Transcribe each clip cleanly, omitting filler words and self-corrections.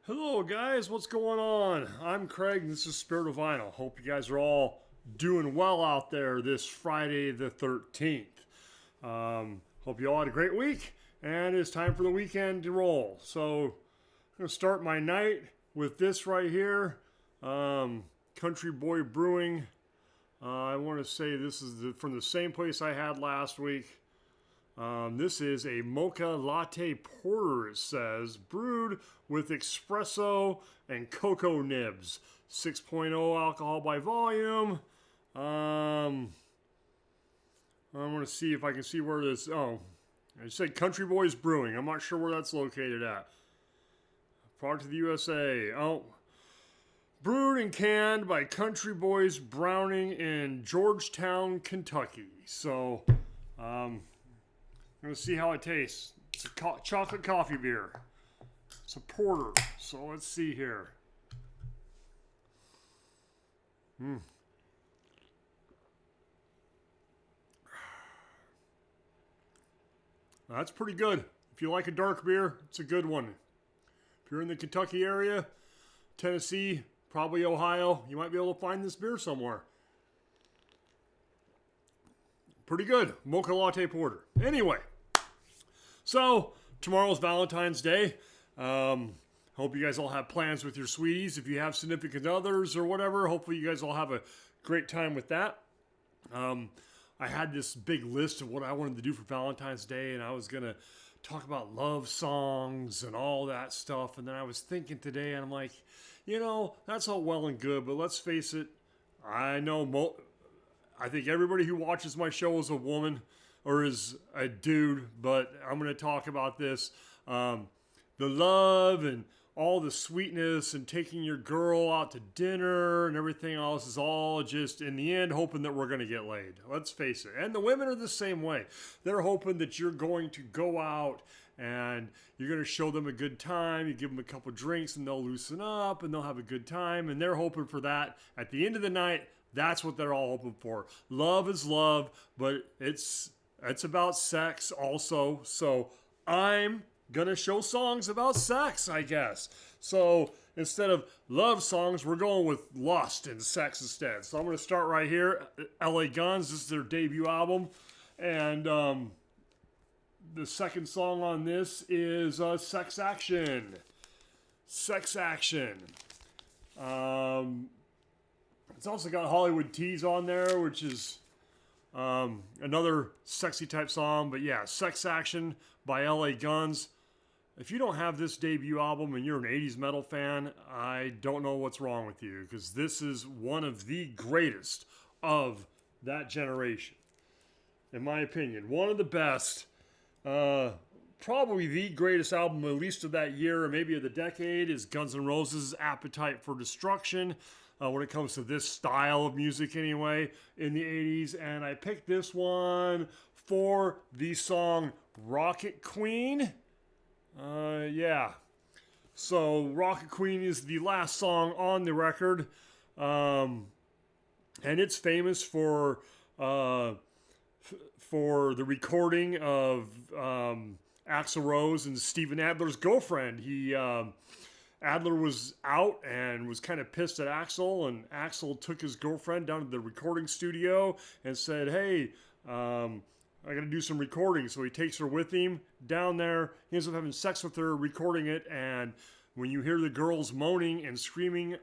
Hello, guys. What's going on? I'm Craig, and this is Spirit of Vinyl. Hope you guys are all doing well out there this Friday the 13th. Hope you all had a great week, and it's time for the weekend to roll. So, I'm going to start my night with this right here, Country Boy Brewing. I want to say this is from the same place I had last week. This is a mocha latte porter, it says, brewed with espresso and cocoa nibs. 6.0 alcohol by volume. I want to see if I can see where this. Oh, I said Country Boys Brewing. I'm not sure where that's located at. Product of the USA. Oh, brewed and canned by Country Boys Browning in Georgetown, Kentucky. So, I'm going to see how it tastes. It's a chocolate coffee beer. It's a porter. So let's see here. That's pretty good. If you like a dark beer, it's a good one. If you're in the Kentucky area, Tennessee, probably Ohio, you might be able to find this beer somewhere. Pretty good. Mocha latte porter. Anyway. So, tomorrow's Valentine's Day. Hope you guys all have plans with your sweeties. If you have significant others or whatever, hopefully you guys all have a great time with that. I had this big list of what I wanted to do for Valentine's Day, and I was going to talk about love songs and all that stuff. And then I was thinking today, and I'm like, that's all well and good, but let's face it, I think everybody who watches my show is a woman or is a dude, but I'm going to talk about this. The love and all the sweetness and taking your girl out to dinner and everything else is all just, in the end, hoping that we're going to get laid. Let's face it. And the women are the same way. They're hoping that you're going to go out and you're going to show them a good time. You give them a couple drinks and they'll loosen up and they'll have a good time. And they're hoping for that. At the end of the night, that's what they're all hoping for. Love is love, but it's about sex also. So I'm going to show songs about sex, I guess. So instead of love songs, we're going with lust and sex instead. So I'm going to start right here. LA Guns, this is their debut album. And the second song on this is Sex Action. Sex Action. It's also got Hollywood Tease on there, which is another sexy type song. But yeah, Sex Action by LA Guns. If you don't have this debut album and you're an 80s metal fan, I don't know what's wrong with you, because this is one of the greatest of that generation. In my opinion, one of the best, probably the greatest album, at least of that year or maybe of the decade, is Guns N' Roses' Appetite for Destruction. When it comes to this style of music anyway, in the 80s. And I picked this one for the song Rocket Queen. Yeah. So Rocket Queen is the last song on the record. And it's famous for the recording of Axl Rose and Steven Adler's girlfriend. Adler was out and was kind of pissed at Axl, and Axl took his girlfriend down to the recording studio and said, hey, I got to do some recording. So he takes her with him down there. He ends up having sex with her, recording it, and when you hear the girls moaning and screaming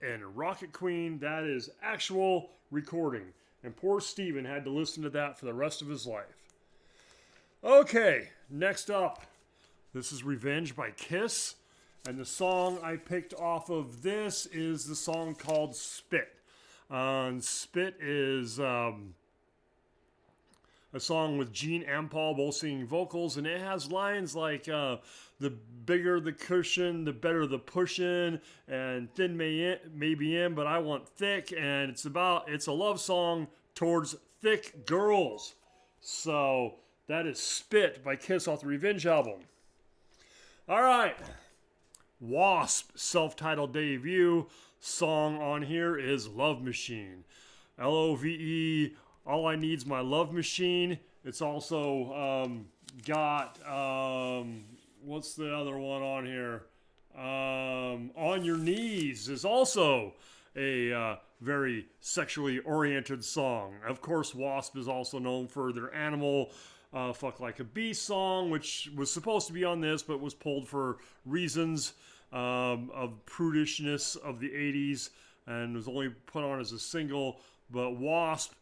in Rocket Queen, that is actual recording. And poor Steven had to listen to that for the rest of his life. Okay, next up, this is Revenge by Kiss. And the song I picked off of this is the song called Spit. Spit is a song with Gene and Paul both singing vocals, and it has lines like the bigger the cushion, the better the pushing, and thin may be in, but I want thick. And it's a love song towards thick girls. So that is Spit by Kiss off the Revenge album. All right. Wasp self-titled debut song on here is Love Machine. Love, All I Need's My Love Machine. It's also got, what's the other one on here? On Your Knees is also a very sexually oriented song. Of course, Wasp is also known for their Animal Fuck Like a Bee song, which was supposed to be on this, but was pulled for reasons of prudishness of the 80s and was only put on as a single. But Wasp,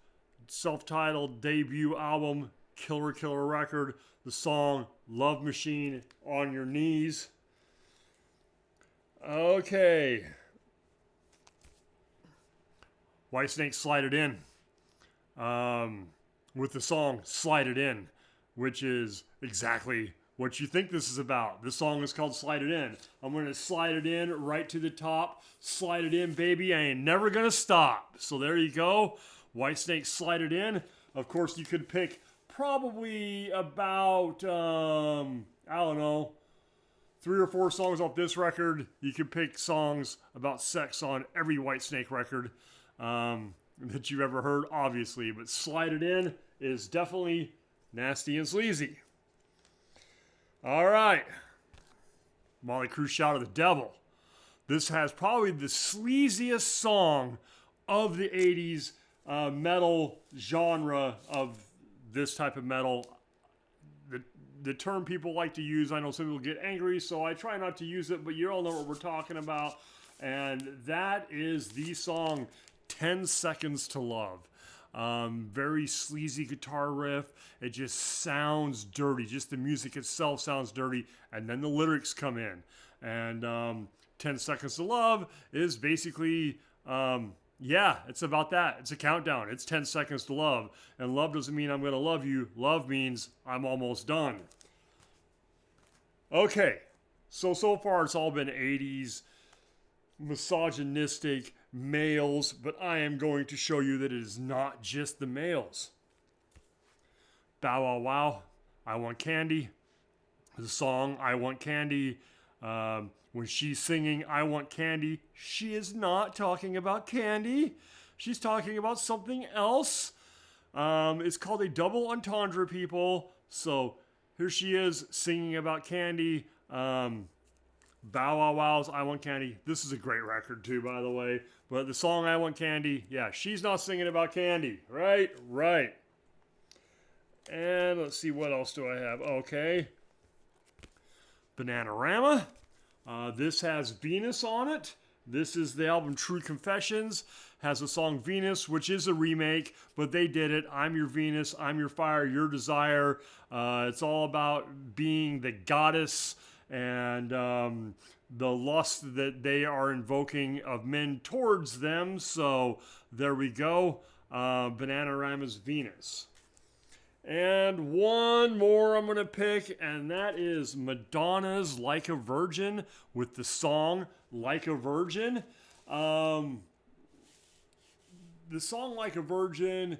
self-titled debut album, killer record, the song Love Machine, On Your Knees. Okay. Whitesnake Slide It In. With the song Slide It In, which is exactly what you think this is about. This song is called Slide It In. I'm going to slide it in right to the top. Slide it in, baby. I ain't never going to stop. So there you go. Whitesnake Slide It In. Of course, you could pick probably about, I don't know, 3 or 4 songs off this record. You could pick songs about sex on every Whitesnake record that you've ever heard, obviously. But Slide It In is definitely nasty and sleazy. All right. Motley Crue Shout of the Devil. This has probably the sleaziest song of the 80s metal genre of this type of metal. The term people like to use, I know some people get angry, so I try not to use it, but you all know what we're talking about. And that is the song 10 Seconds to Love. Very sleazy guitar riff. It just sounds dirty. Just the music itself sounds dirty. And then the lyrics come in. And 10 Seconds to Love is basically, it's about that. It's a countdown. It's 10 seconds to love. And love doesn't mean I'm going to love you. Love means I'm almost done. Okay. So far it's all been 80s misogynistic males, but I am going to show you that it is not just the males. Bow Wow Wow, I Want Candy. The song I Want Candy, when she's singing I Want Candy, she is not talking about candy. She's talking about something else. It's called a double entendre, people. So here she is singing about candy. Bow Wow Wow's I Want Candy. This is a great record too, by the way. But the song I Want Candy, yeah, she's not singing about candy. Right. And let's see, what else do I have? Okay. Bananarama. This has Venus on it. This is the album True Confessions. Has the song Venus, which is a remake, but they did it. I'm your Venus, I'm your fire, your desire. It's all about being the goddess and the lust that they are invoking of men towards them. So there we go. Bananarama's Venus. And one more I'm going to pick, and that is Madonna's Like a Virgin with the song Like a Virgin. The song Like a Virgin,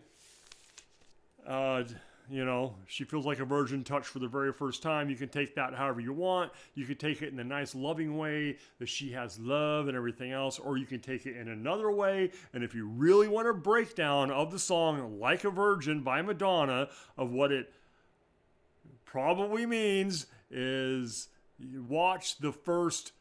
she feels like a virgin touched for the very first time. You can take that however you want. You can take it in a nice loving way that she has love and everything else, or you can take it in another way. And if you really want a breakdown of the song Like a Virgin by Madonna, of what it probably means, is you watch the first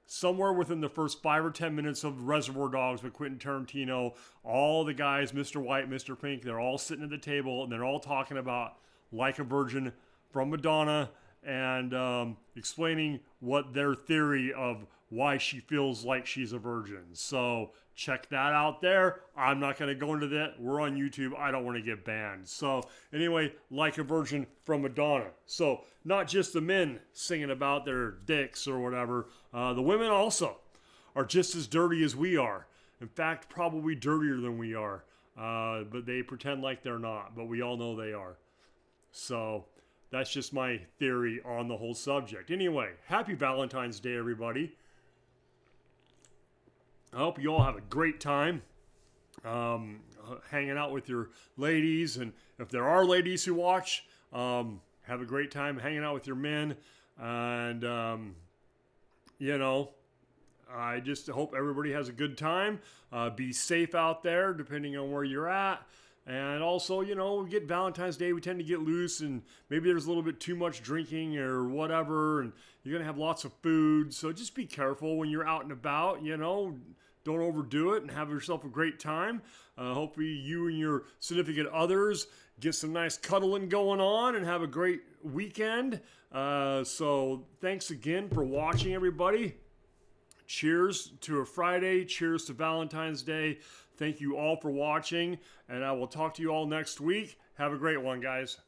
somewhere within the first 5 or 10 minutes of Reservoir Dogs with Quentin Tarantino. All the guys, Mr. White, Mr. Pink, they're all sitting at the table and they're all talking about Like a Virgin from Madonna and explaining what their theory of why she feels like she's a virgin. So check that out there. I'm not going to go into that. We're on YouTube. I don't want to get banned. So anyway, Like a Virgin from Madonna. So not just the men singing about their dicks or whatever. The women also are just as dirty as we are. In fact, probably dirtier than we are. But they pretend like they're not. But we all know they are. So that's just my theory on the whole subject. Anyway, happy Valentine's Day, everybody. I hope you all have a great time hanging out with your ladies. And if there are ladies who watch, have a great time hanging out with your men. And, I just hope everybody has a good time. Be safe out there, depending on where you're at. And also, we get Valentine's Day, we tend to get loose, and maybe there's a little bit too much drinking or whatever, and you're going to have lots of food. So just be careful when you're out and about, Don't overdo it and have yourself a great time. Hopefully you and your significant others get some nice cuddling going on and have a great weekend. So thanks again for watching, everybody. Cheers to a Friday. Cheers to Valentine's Day. Thank you all for watching, and I will talk to you all next week. Have a great one, guys.